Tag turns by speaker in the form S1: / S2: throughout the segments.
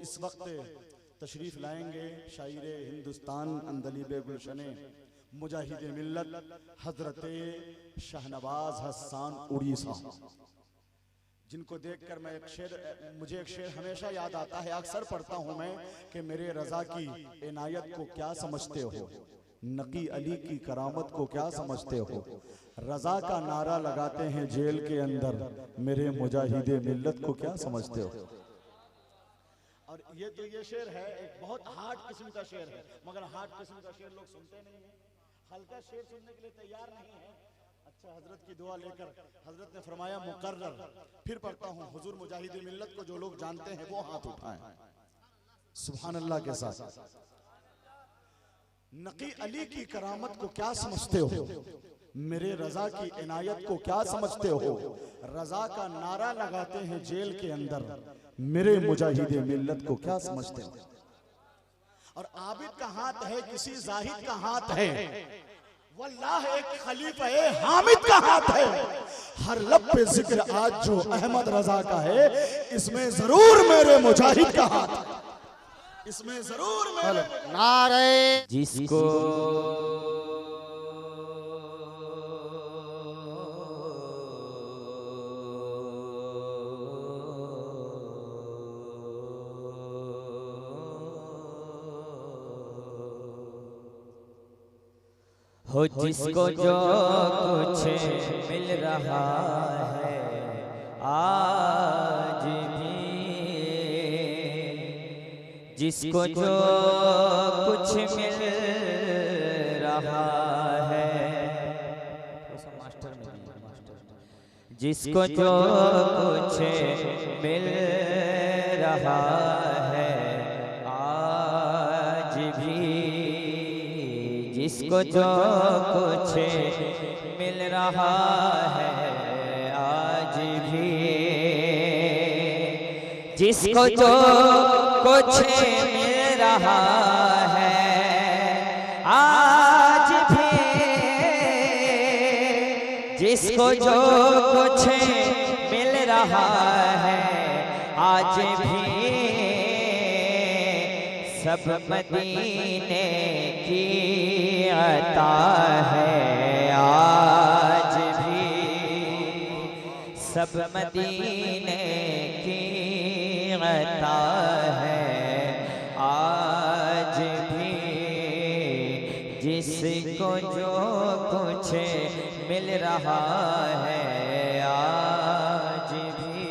S1: इस वक्त तशरीफ लाएंगे शायर हिंदुस्तान अंदलीब गुलशने मुजाहिद मिल्लत हजरत शाहनवाज हसन उड़ी साहब, जिनको देखकर मैं मुझे एक शेर हमेशा याद आता है, अक्सर पढ़ता हूं मैं कि मेरे रजा की इनायत को क्या समझते हो, नकी अली की करामत को क्या समझते हो, रजा का नारा लगाते हैं जेल के अंदर, मेरे मुजाहिद मिल्लत को क्या समझते हो। और ये शेर है, एक बहुत हार्ड किस्म का शेर है, मगर हार्ड किस्म का शेर लोग सुनते नहीं है, हल्का शेर सुनने के लिए तैयार नहीं है। अच्छा, हजरत की दुआ लेकर हजरत ने फरमाया मुकर्रर, फिर पढ़ता हूँ, हुजूर मुजाहिद मिल्लत को जो लोग जानते हैं वो हाथ उठाएं सुभान अल्लाह के साथ। नकी अली की करामत को क्या समझते हो, मेरे रजा की इनायत को क्या समझते हो, रजा का नारा लगाते हैं जेल के अंदर, मेरे मुजाहिद मिल्लत को क्या समझते हो। और आबिद का हाथ है, किसी जाहिद का हाथ है, वल्लाह एक खलीफा है हामिद का हाथ है, हर लब पे जिक्र आज जो अहमद रजा का है, इसमें जरूर मेरे मुजाहिद का हाथ है, इसमें जरूर मेरे
S2: नारे जिसको हो, जिसको जो कुछ मिल रहा है आज भी, जिसको जो कुछ मिल रहा है, जिसको जो कुछ मिल रहा है आज भी, जिसको जो कुछ मिल रहा है आज भी, जिसको जो कुछ मिल रहा है आज भी, जिसको जो कुछ मिल रहा है आज भी, सब मदीने की अता है आज भी, सब मदीने की अता है आज भी, जिसको जो कुछ मिल रहा है आज भी।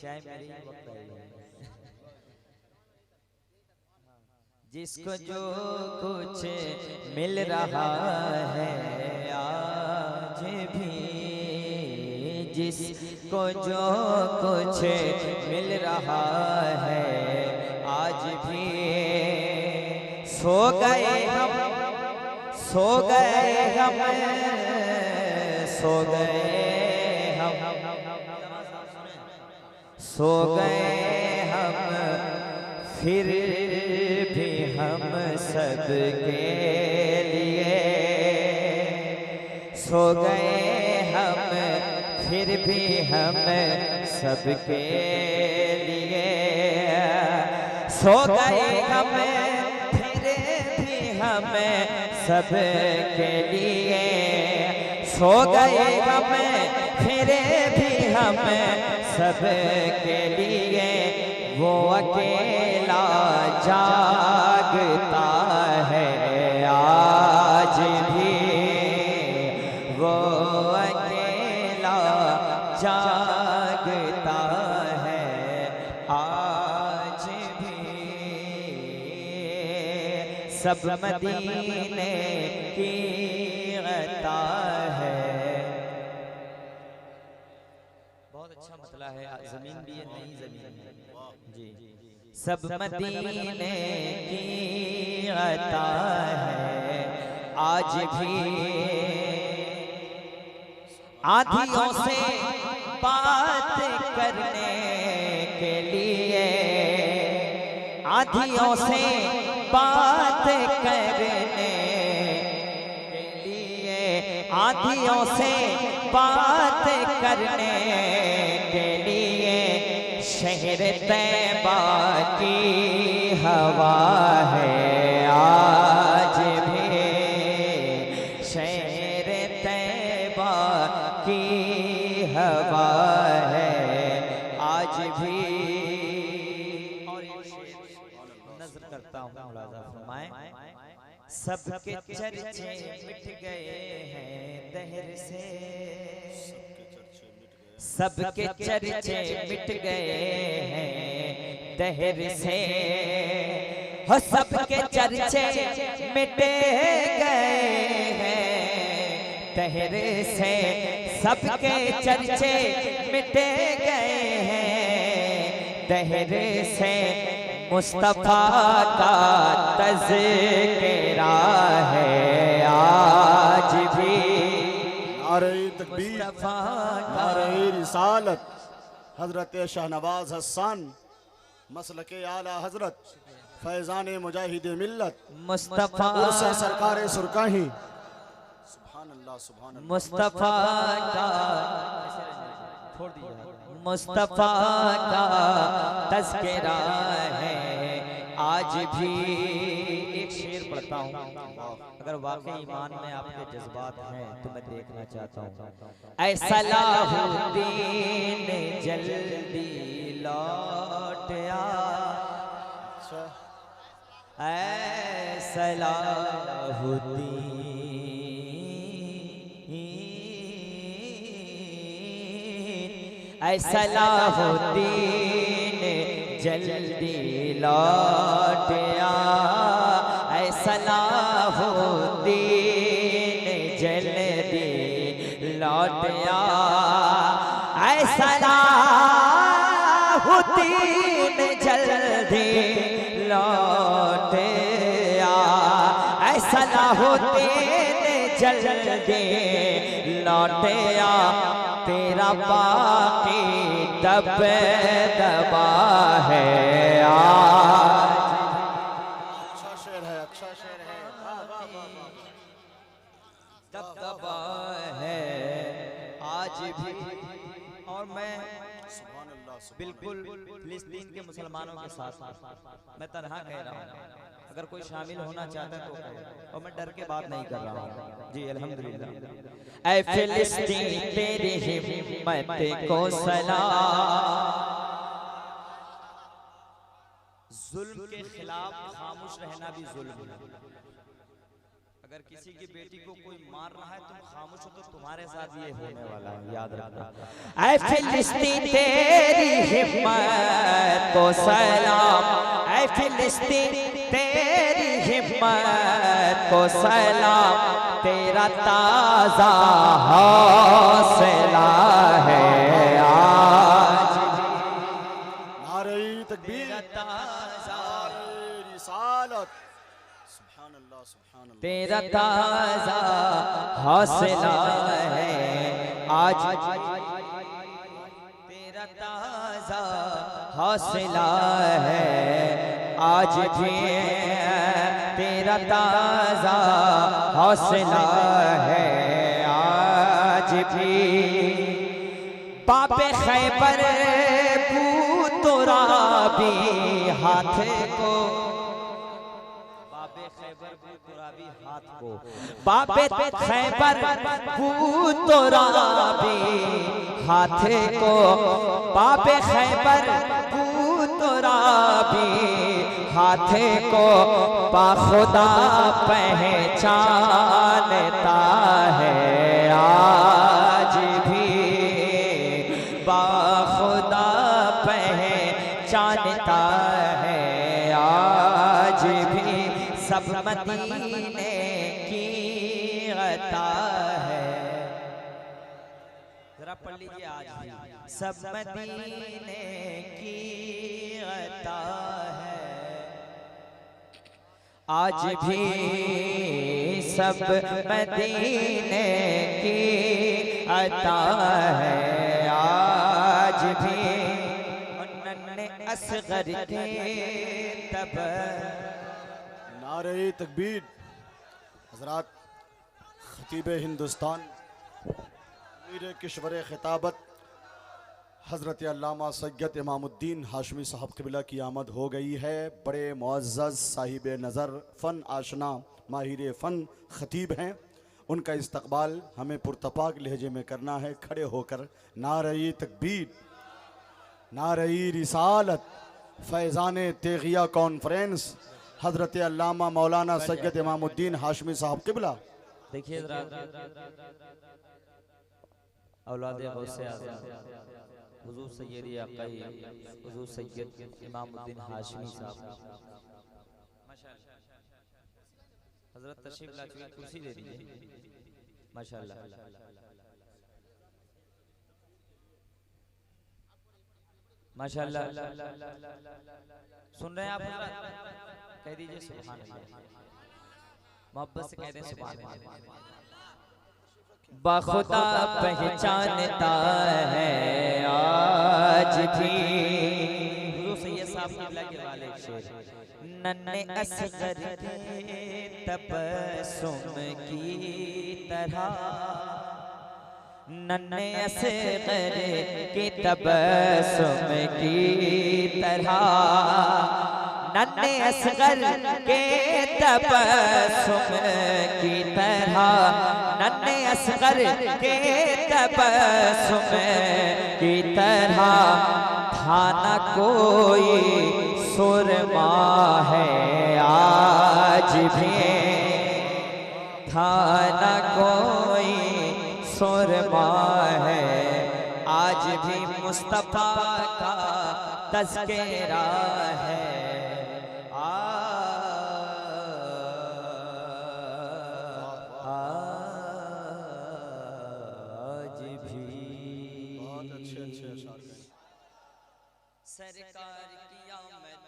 S2: चाहे मेरी वक्त आई, जिसको जो कुछ मिल रहा है आज भी, जिसको जो कुछ मिल रहा है आज भी, सो गए हम, सो गए हम, सो गए हम, सो गए हम, फिर भी हम सब के लिए, सो गए हम, फिर भी हम सब के लिए, सो गए हम, फिर भी हम सब के लिए, सो गए हम, फिर भी हम सब के लिए, वो अकेला जागता है आज भी, वो अकेला जागता है आज भी, सब मदीने की अता है। बहुत अच्छा मतला है, जमीन भी है, नई जमीन है जी, सब मदीने की अता है आज भी, आधियों से बात करने के लिए, आधियों से बात करने के लिए, आधियों से बात करने के लिए, शहर तैबा की हवा है आज भी, शहर तैबा की हवा है आज भी। और एक शेर नज़र करता हूँ, मुलाज़ा फरमाएं। सबके चर्चे मिट गए हैं दहर से, सबके चर्चे मिट गए हैं दहर से, हो सबके चर्चे मिटे गए हैं दहर से, सबके चर्चे मिटे गए हैं दहर से। मुस्तफा का तज़किरा है आज भी,
S1: नारे तकबीर,
S2: मुस्तफा
S1: नारे रिसालत, हजरत शाहनवाज हसन मसलके आला हजरत फैजान मुजाहिद मिल्लत
S2: मुस्तफा
S1: उर्स सरकार सुरकाही। सुभान अल्लाह, सुभान अल्लाह।
S2: मुस्तफा का मुस्तफा का तज़किरा है आज भी। एक शेर पढ़ता हूँ, अगर वाकई ईमान में आपके जज्बात हैं तो मैं देखना चाहता हूँ। ऐ सलाहुद्दीन जल्दी लौट आ, ऐ सलाहुद्दीन, ऐ सलाहुद्दीन जल्दी लौट आ, ऐ सलाहुद्दीन जल्दी लौट आ, ऐ सलाहुद्दीन जल्दी लौट आ, ऐ सलाहुद्दीन जल्दी लौट आ, तेरा बाकी दब दबा है आज।
S1: अच्छा शेर है, अच्छा शेर है,
S2: दब दबा है आज भी। और मैं
S1: सुभान अल्लाह, सुभान
S2: बिल्कुल फिलिस्तीन के मुसलमानों के साथ मैं तन्हा कह रहा हूँ, अगर कोई शामिल होना चाहता है तो कहे, और मैं डर के बात नहीं कर रहा हूँ जी, अल्हम्दुलिल्लाह। ऐ फिलिस्तीन तेरी हिम्मत को सलाम, जुल्म के खिलाफ खामोश रहना भी जुल्म है। अगर किसी की बेटी को कोई मार रहा है तुम खामोश हो तो तुम्हारे साथ ये होने वाला है, याद रखना। ऐ फिलिस्तीन तेरी हिम्मत को सलाम, ऐ फिलिस्तीन तेरी हिम्मत को सलाम, तेरा ताजा हौसला है आज।
S1: नारे तकबीर, नारे रिसालत, सुभान अल्लाह, सुभान अल्लाह।
S2: तेरा ताजा हौसला है आज, तेरा ताजा हौसला है आज भी, तेरा ताजा हौसला है आज भी। बाबे खैबर तुराबी हाथ को, बाबे खैबर तुराबी हाथ को, बाबे खैबर तुराबी हाथ को, बाबे खैबर तुराबी हाथ को, बाखुदा पहचानता है आज भी, बाखुदा पहचानता है आज भी। सब मदीने की अता है, जरा पढ़ लीजिए आज भी। सब मदीने की अता है आज भी, सब मदीने की अता है आज भी। नन्हे असगर के तब,
S1: नारे तकबीर। हजरात खतीब हिंदुस्तान मीर किश्वर खिताबत हज़रत अल्लामा सैयद इमामुद्दीन हाशमी साहब क़िबला की आमद हो गई है। बड़े मुअज़्ज़ज़ साहिब नज़र फ़न आशना माहिर फ़न ख़तीब हैं। उनका इस्तक़बाल हमें पुरतपाक लहजे में करना है। खड़े होकर नारे तकबीर, नारे रिसालत, फैज़ान तेगिया कॉन्फ्रेंस, हज़रत अल्लामा मौलाना सैयद इमामुद्दीन हाशमी साहब क़िबला।
S2: देखिए औलादे गौसे आज़म हुजूर सैयद आक़ाई हुजूर सैयद इमामुद्दीन हाशमी साहब माशाअल्लाह। हज़रत तशरीफ ला चुके, कुर्सी दे दीजिए। माशाअल्लाह माशाअल्लाह। सुन रहे हैं आप? कह दीजिए सुभान अल्लाह, मोहब्बत से कह दें सुभान अल्लाह। बखुदा पहचानता है आज भी हुजूर सैयद साहब क़िबला के वाले शेर, नन्हे असगर के तबस्सुम की तरह, नन्हे असगर के तबस्सुम की तरह, नन्हे असगर के तबस्सुम की तरह, नन्हे असगर के तबस्सुम की तरह, था न कोई सुरमा है आज भी, था न कोई सुरमा है आज भी, मुस्तफा का तज़किरा है सरकार की आमद।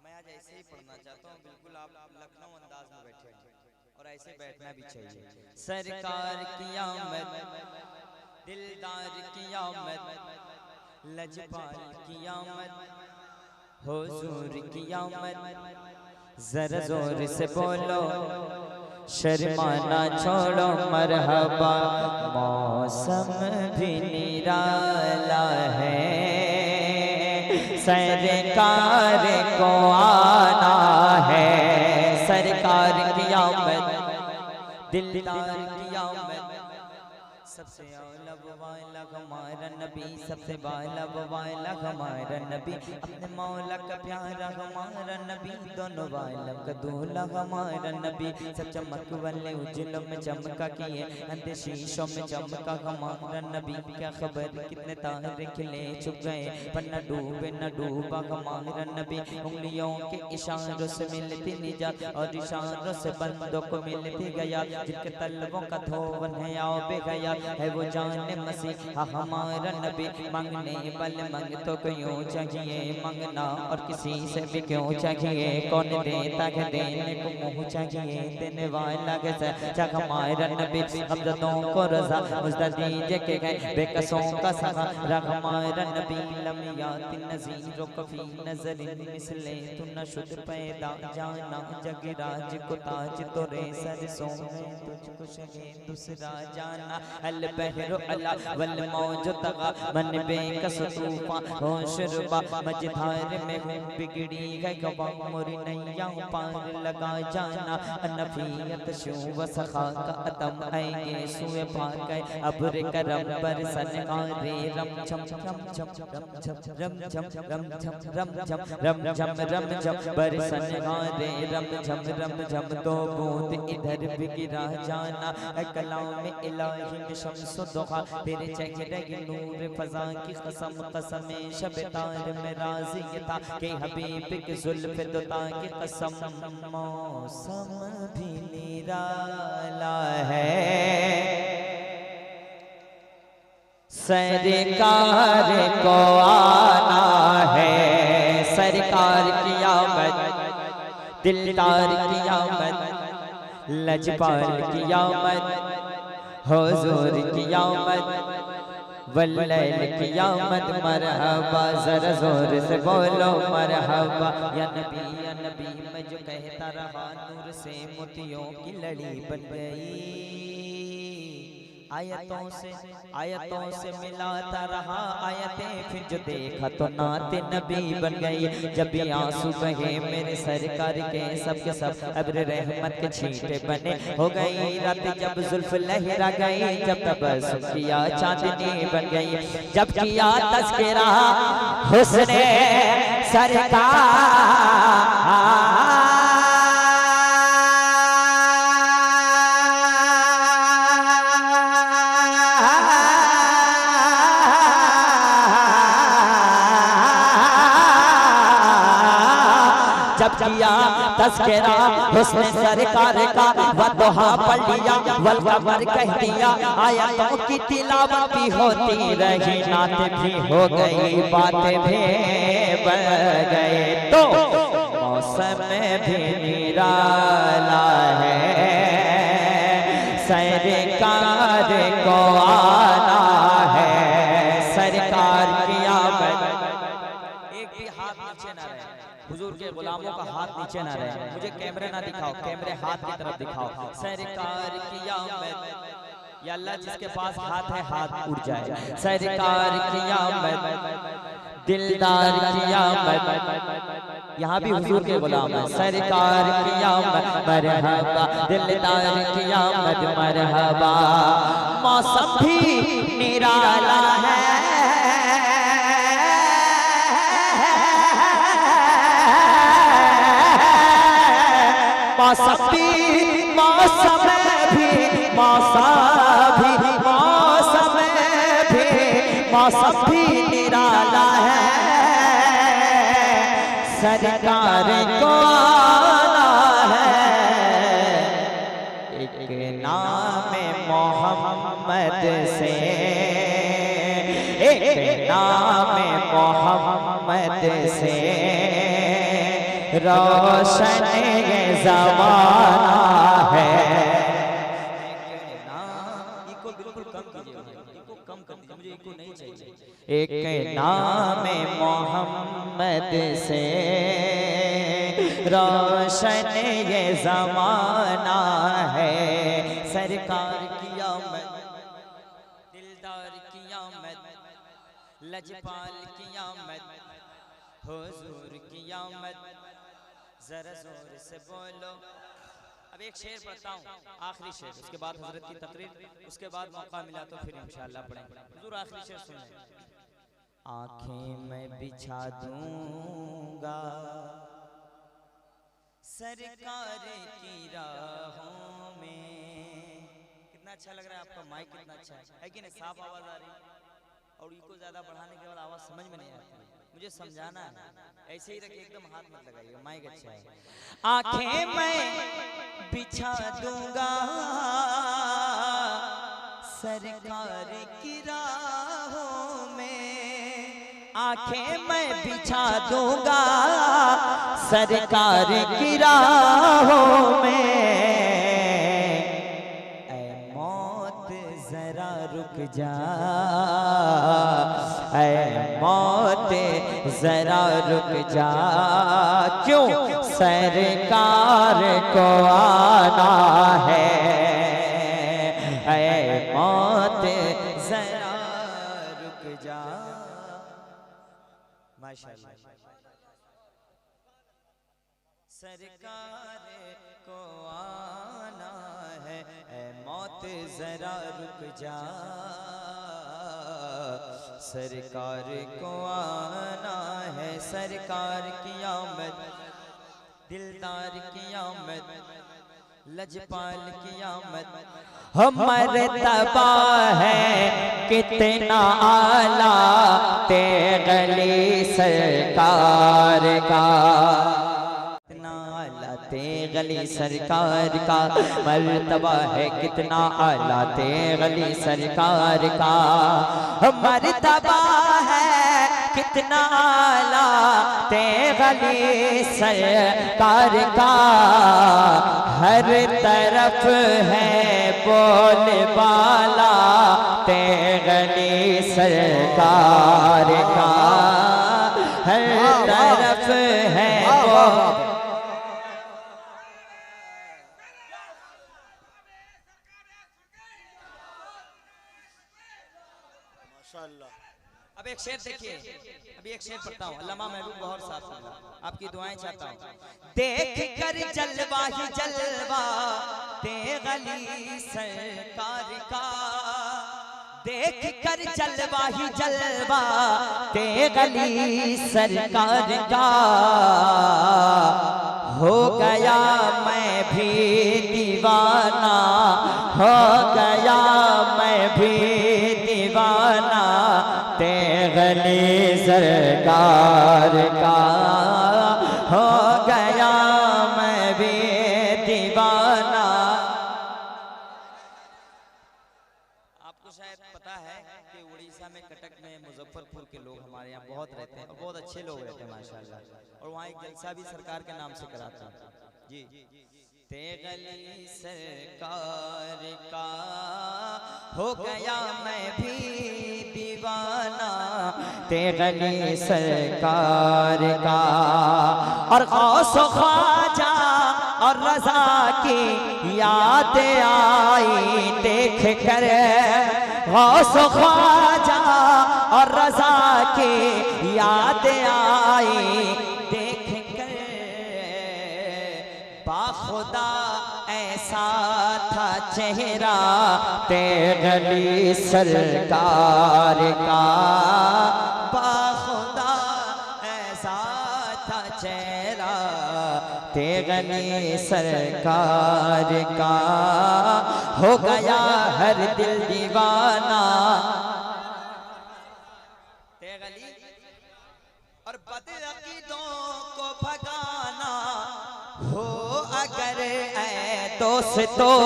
S2: मैं आज ऐसे ही पढ़ना चाहता हूँ, बिल्कुल आप लखनऊ अंदाज में बैठे और ऐसे बैठना भी चाहिए। सरकार की आमद, दिलदार की आमद, लजपाल की आमद, हुजूर की आमद। जरा जोर से बोलो, शर्माना छोड़ो, मरहबा मौसम भी निराला है, सरकार को आना है, सरकार की आमद, दिलदार की आमद। सबसे आला वाला हमारा नबी, सबसे वाला वाला हमारा नबी, अपने मौला का प्यारा हमारा नबी, दोनों वाला का दूल्हा हमारा नबी। सब चमक वाले उजलों में चमका किए, अंधे शीशों में चमका हमारा नबी। क्या खबर कितने तारे खिले छुप गए, पर न डूबे न डूबा हमारा नबी। उंगलियों के इशारों से मिलती निजात, और इशारों से बंदों को मिलती गया, जिनके तलवों का धोवन है आओ बेगया, है वो जाने मसीहा हमारा नबी। मांगने वाले मांगतों को यूं चाहिए, मांगना और किसी से भी क्यों चाहिए, कौन देता है देने को मुँह चाहिए, देने वाला है सच्चा हमारा नबी। हमदों को रज़ा मुझदा दीजिए के गए, बेकसों का सहारा हमारा नबी। लमियात नज़ीरों कफ़ी नज़रिन मिसले, तू न शुद्ध पैदा जाना, जगराज को ताज तोरे सरसों में, तुझको शगे दूसरा जाना। अल बहरो अला वल मौज तगा, मन बेकस तूफान होश रुबा, मझधार में हूँ बिगड़ी गई गवा, मोरी नैया पार लगा जाना। अनफियत शू व सखा का अदम आएंगे सुए भाग गए, अब्र करम बरसन आरे, रम झम रम झम रम झम रम झम रम झम रम झम रम झम रम झम बरसन आरे, रम झम रम झम। दो बूंद इधर भी गिरा जाना, कलाम में इलाही में शम्स दुहा, तेरे चेहरे की नूर फजा की कसम, कसम शब तार में राज़ी था, कि हबीब की जुल्फ़ दुता की कसम। मौसम भी निराला है, सरकार को आना है, सरकार की आमद, दिलदार की आमद, लजपाल की आमद, हुजूर की आमद, वल्लैल की आमद। मरहबा जरा जोर से बोलो मरहबा, या नबी मैं जो कहता रहा, नूर से मोतियों की लड़ी बन गई। आयतों से मिलाता रहा आयतें, फिर जो देखा तो नाते नबी बन गई। जब भी आंसू बहे मेरे सरकार के, सब के सब अब्र रहमत के छींटे बने हो गई। रात जब जुल्फ लहरा गई, जब तबस्सुम किया चांदनी बन गई। जब किया तज़किरा हुस्ने सरकार, जब किया तज़किरा हुस्न सरकार का, वदुहा पढ़ लिया वलकमर कह दिया। आयतों की तिलावत भी होती रही, नाते भी हो गई, बातें भी बढ़ गए। तो मौसम भी निराला है, सरकार को आना है, सरकार की आमद। एक भी हाथ नीचे ना रहे, हुजूर के गुलामों का हाथ नीचे ना रहे। मुझे कैमरे ना दिखाओ, कैमरे हाथ की तरफ दिखाओ। सरकार की आमद, या अल्लाह जिसके पास हाथ है हाथ उड़ जाए। सरकार की आमद, दिलदार की आमद, यहाँ भी हुजूर के गुलाम है। सरकार की आमद मरहबा, दिलदार की आमद मरहबा। मौसम भी निराला है, मौसम भी मौसम भी निराला है, सरकार को आना है। एक नाम मोहम्मद से, एक नाम मोहम्मद से रोशन ये ज़माना है। इको बिल्कुल कम कीजिए, इको कम कर दीजिए, मुझे इको नहीं चाहिए। एक नाम मोहम्मद से रोशन ये ज़माना है। सरकार की आमद, दिलदार की आमद, लजपाल की आमद, हुजूर की आमद। जरा जोर से बोलो। अब एक शेर पढ़ता हूँ, आखिरी शेर, उसके बाद हजरत की तकरीर, उसके बाद मौका मिला तो फिर इंशाअल्लाह पढ़ेंगे। हुजूर आखिरी शेर सुन लें। आंखें मैं बिछा दूंगा सरकार की राहों में। कितना अच्छा लग रहा है आपका माइक, कितना अच्छा है कि नहीं? साफ आवाज आ रही है, और इनको ज्यादा बढ़ाने के बाद आवाज समझ में नहीं आती। मुझे समझाना है, ऐसे ही रखिए, एकदम हाथ मत लगाइए, माइक अच्छा है। आंखें मैं बिछा दूंगा सरकार की राहों में, आंखें मैं बिछा दूंगा सरकार की राहों में। ऐ मौत जरा रुक जा, ऐ मौत जरा रुक जा, क्यों सरकार को आना है। ऐ मौत जरा रुक जा। माशाअल्लाह। सरकार को आना है, ऐ मौत जरा रुक जा, सरकार को आना है। सरकार की आमद, दिलदार की आमद, लजपाल की आमद। हमारे तबाह है कितना आला तेगली सरकार का, तेगली सरकार का मर्तबा है कितना आला तेगली सरकार का। मर्तबा है कितना आला तेगली सरकार का। हर तरफ है बोलबाला तेगली सरकार का। हर तरफ है अब एक शेर देखिए, अभी एक शेर पढ़ता हूँ। अल्लामा महबूब गौहर साहब से आपकी दुआएं चाहता हूँ। देख कर जलवा ही जलवा तेगली सरकार का, देख कर जलवा ही जलवा तेगली सरकार का, हो गया मैं भी दीवाना, हो गया मैं भी दीवाना तेगली सरकार का, हो गया मैं भी दीवाना। आपको शायद पता है कि उड़ीसा में, कटक में, मुजफ्फरपुर के लोग हमारे यहाँ बहुत रहते हैं और बहुत अच्छे लोग रहते हैं माशाल्लाह, और वहाँ एक जलसा भी सरकार के नाम से कराते हैं जी। तेगली सरकार का हो गया मैं भी दीवाना तेगली सरकार का, और गौस ख्वाजा और रजा की याद आई देख कर, गौस ख्वाजा और रजा की याद आई देख कर, बाखुदा ऐसा था चेहरा तेगली सरकार का, बाखुदा ऐसा था चेहरा तेगली सरकार का, हो गया हर दिल दीवाना तेगली। और बदअकीदों को भगाना हो अगर ऐ दोस्तों,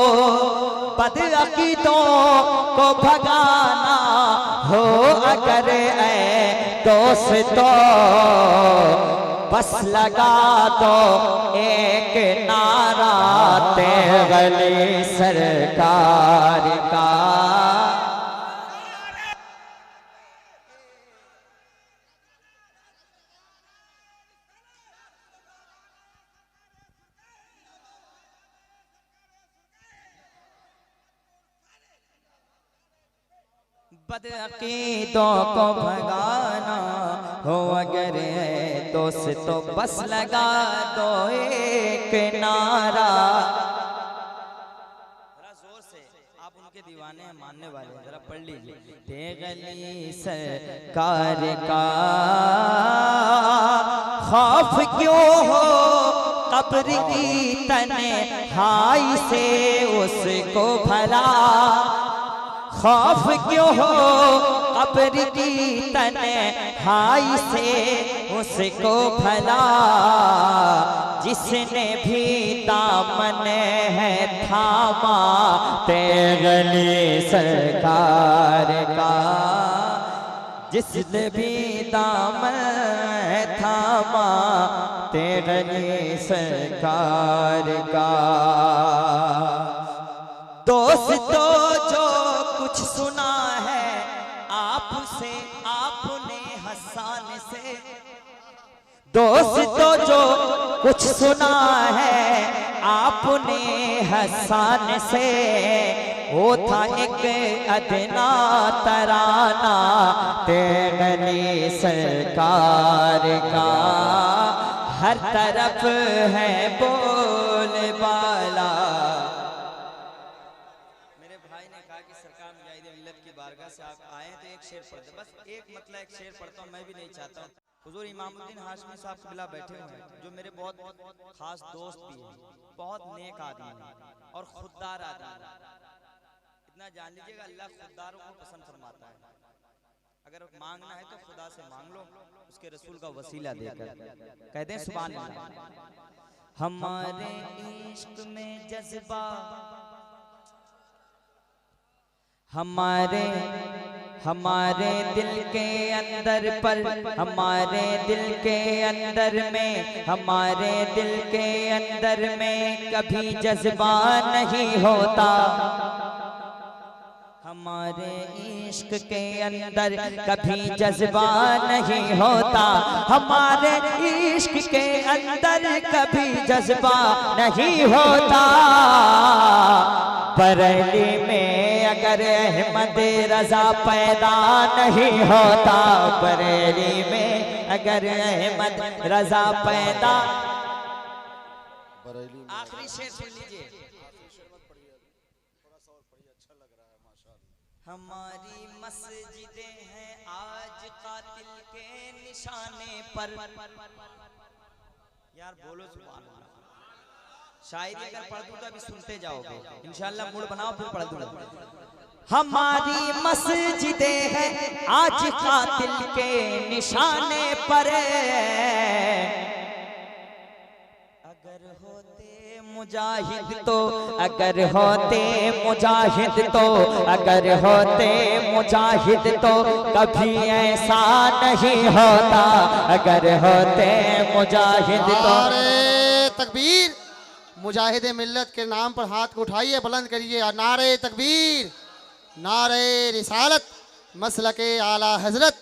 S2: बदअकीदों को भगाना हो अगर ऐ दोस्तों, बस लगा दो एक नारा तेगली सरकार का। बदअकीदों को भगाना हो अगर है दोस्तों, बस लगा दो एक नारा। जरा जोर से, आप उनके दीवाने हैं, मानने वाले हैं, जरा पढ़ लीजिए। तेगली सरकार का खौफ क्यों हो कब्र की तन्हाई से उसको भला, खौफ क्यों हो कब्र की तन्हाई से उसको भला, जिसने भी दामन है थामा तेगली सरकार का, जिसने भी दामन है थामा तेगली सरकार का। दोस्तों जो कुछ सुना है आपसे आपने हसन से, दोस्तों जो कुछ सुना है आपने हसन से, वो था एक अदना तराना तेगली सरकार का, हर तरफ है बोलबाला। से आप आए तो एक शेर पढ़ते, बस एक मतलब एक शेर पढ़ता हूँ, मैं भी नहीं चाहता हूँ। हुजूर इमामुद्दीन हाशमी साहब क़िबला बैठे हुए हैं, जो मेरे बहुत खास दोस्त भी हैं, बहुत नेक आदमी हैं और खुददार आदमी हैं। इतना जान लीजिएगा, अल्लाह खुददारों को पसंद फरमाता है। अगर मांगना है तो खुदा से मांग लो, उसके रसूल का वसीला देकर। कहते हैं सुभान अल्लाह। हमारे इश्क में जज्बा, हमारे दिल के अंदर पर, हमारे दिल के अंदर में, हमारे दिल के अंदर में कभी जज्बा नहीं होता, हमारे इश्क के अंदर कभी जज्बा नहीं होता, हमारे इश्क के अंदर कभी जज्बा नहीं होता। बरेली में अगर अहमद रजा पैदा नहीं होता, बरेली में अगर अहमद रजा पैदा। आखिरी शेर सुन लीजिए। हमारी मस्जिदें हैं आज कातिल के निशाने पर। यार बोलो सुभान अल्लाह। शायरी अगर पढ़ दूं तो अभी सुनते जाओगे, इंशाअल्लाह मूड बनाओ फिर पढ़ दूंगा। हमारी मस्जिदें हैं आज कातिल के निशाने पर, अगर होते मुजाहिद तो, अगर होते मुजाहिद तो, अगर होते मुजाहिद तो कभी ऐसा नहीं होता, अगर होते मुजाहिद तो।
S3: तकबीर। मुजाहिदे मिल्लत के नाम पर हाथ को उठाइए, बुलंद करिए और नारे तकबीर, नारे रिसालत, मसलके आला हजरत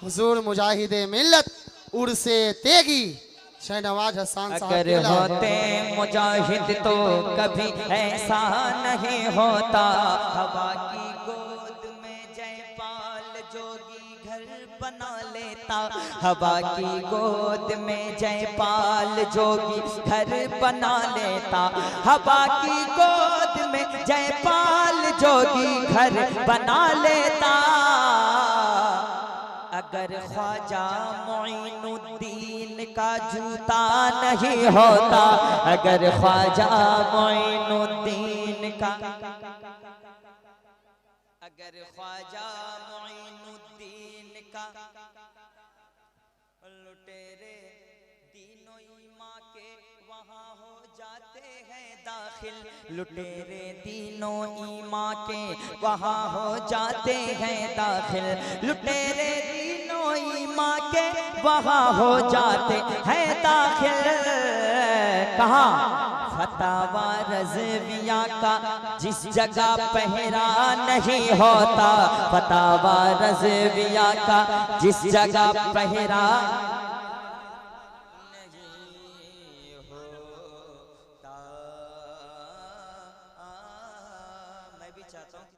S3: हुजूर मुजाहिदे मिल्लत उर्से तेगी शहनवाज हसन साहब।
S2: अगर होते मुजाहिद तो कभी ऐसा नहीं होता, हवा की गोद में जयपाल जोगी घर बना लेता, हवा की गोद में जयपाल जोगी घर बना लेता, हवा की गोद में जयपाल जोगी घर बना लेता। अगर ख्वाजा मोइनुद्दीन का जूता नहीं होता, अगर ख्वाजा मोइनुद्दीन का, अगर ख्वाजा मोइनुद्दीन का लुटेरे दीनो ईमां के वहाँ हो जाते हैं दाखिल, लुटेरे दीनो ईमां के वहाँ हो जाते हैं दाखिल, लुटेरे दीनो ईमां के वहाँ हो जाते हैं दाखिल। कहाँ? फतावा रज़विया का जिस जगह पहरा नहीं होता, फतावा रज़विया का जिस जगह पहरा